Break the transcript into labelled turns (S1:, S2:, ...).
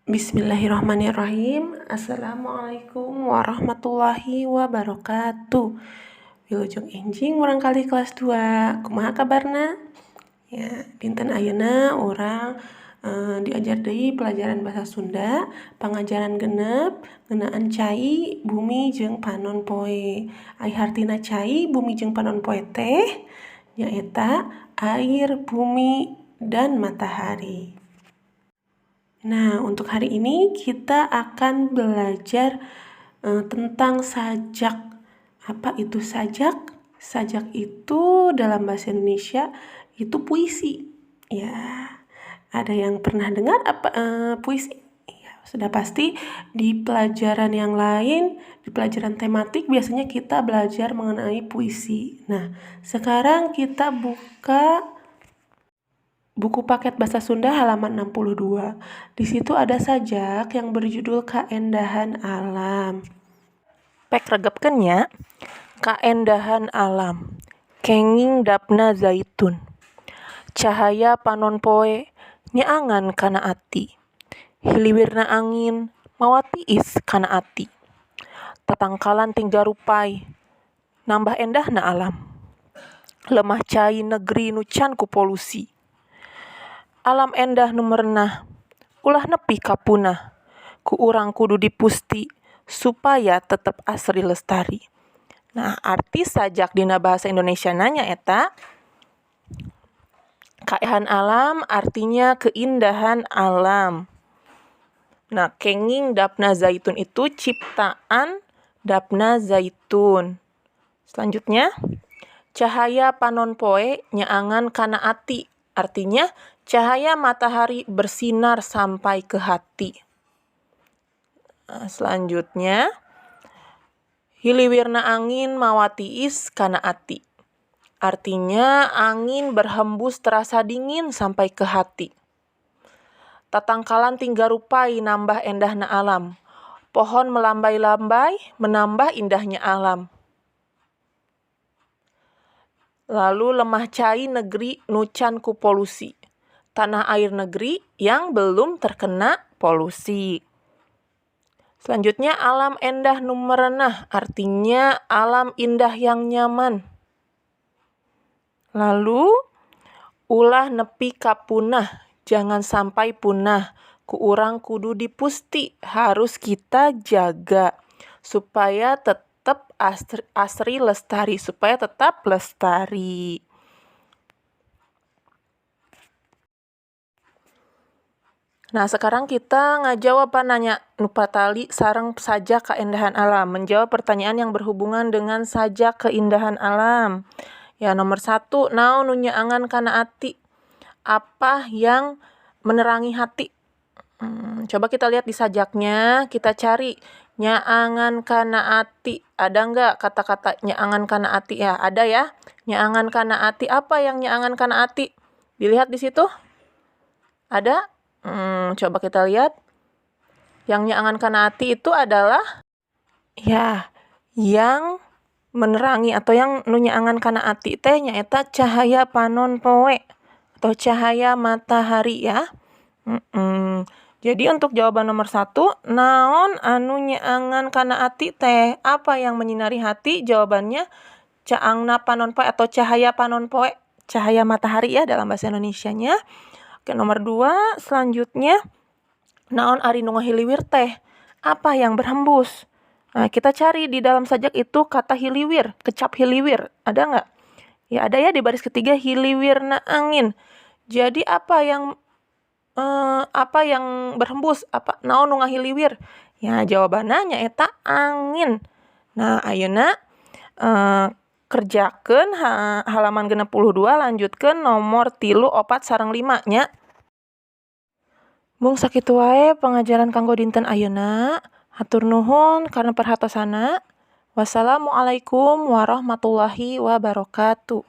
S1: Bismillahirrahmanirrahim. Assalamualaikum warahmatullahi wabarakatuh. Wilujeng enjing urang kali kelas 2. Kumaha kabarna? Ya, dinten ayeuna urang diajar deui pelajaran bahasa Sunda, pangajaran genep ngeunaan cai, bumi jeung panon poe. Ai hartina cai, bumi jeung panon poe teh nyaeta air, bumi, dan matahari. Nah, untuk hari ini kita akan belajar tentang sajak. Apa itu sajak? Sajak itu dalam bahasa Indonesia itu puisi. Ya, ada yang pernah dengar apa puisi? Ya, sudah pasti di pelajaran yang lain, di pelajaran tematik biasanya kita belajar mengenai puisi. Nah, sekarang kita buka buku paket bahasa Sunda halaman 62. Di situ ada sajak yang berjudul Kaendahan Alam.
S2: Pek regepkeun nya. Kaendahan alam. Kenging dapna zaitun. Cahaya panon poe nyaangan kana ati. Hiliwirna angin mawa tiis kana ati. Tatangkalan tinggal rupai nambah endahna alam. Lemah cai negeri nu can ku polusi. Alam endah nu merenah, ulah nepi ka punah. Ku urang kudu dipusti supaya tetep asri lestari. Nah, arti sajak dina bahasa Indonesia nanya eta keindahan alam artinya keindahan alam. Nah, kenging dapna zaitun itu ciptaan dapna zaitun. Selanjutnya, cahaya panon poe nyaangan kana ati. Artinya, cahaya matahari bersinar sampai ke hati. Nah, selanjutnya, hiliwirna angin mawa tiis kana ati. Artinya, angin berhembus terasa dingin sampai ke hati. Tatangkalan tinggal rupai nambah endahna alam. Pohon melambai-lambai menambah indahnya alam. Lalu lemah cai negeri nu can ku polusi. Tanah air negeri yang belum terkena polusi. Selanjutnya alam endah nu merenah, artinya alam indah yang nyaman. Lalu ulah nepi ka punah, jangan sampai punah. Ku urang kudu dipusti, harus kita jaga supaya tetap asri lestari, supaya tetap lestari. Nah, sekarang kita ngajawab nanya nu patali sareng sajak keindahan alam. Menjawab pertanyaan yang berhubungan dengan sajak keindahan alam. Ya, nomor 1, naon nu nyaangan kana ati? Apa yang menerangi hati? Coba kita lihat di sajaknya, kita cari nyaangan kana ati. Ada nggak kata-kata nyaangan kana ati? Ya, ada ya. Nyaangan kana ati. Apa yang nyaangan kana ati? Dilihat di situ. Ada? Coba kita lihat. Yang nyaangan kana ati itu adalah ya, yang menerangi atau yang nu nyaangan kana ati teh nyaeta cahaya panon poe atau cahaya matahari ya. Jadi untuk jawaban nomor 1, naon anu nyaangan kana ati teh? Apa yang menyinari hati? Jawabannya caangna panon poe atau cahaya panon poe, cahaya matahari ya dalam bahasa Indonesianya. Oke, nomor 2 selanjutnya, naon ari nu ngahiliwir teh? Apa yang berhembus? Nah, kita cari di dalam sajak itu kata hiliwir, kecap hiliwir. Ada nggak? Ya, ada ya di baris ketiga, hiliwirna angin. Jadi apa yang berhembus? Naon nu ngahiliwir? Ya, jawabannya nyaeta angin. Nah, ayeuna kerjakeun halaman 62, lanjutkeun nomor 3, 4 sareng 5 nya. Mung sakitu wae pengajaran kanggo dinten ayeuna. Hatur nuhun karena perhatosana. Wassalamualaikum warahmatullahi wabarakatuh.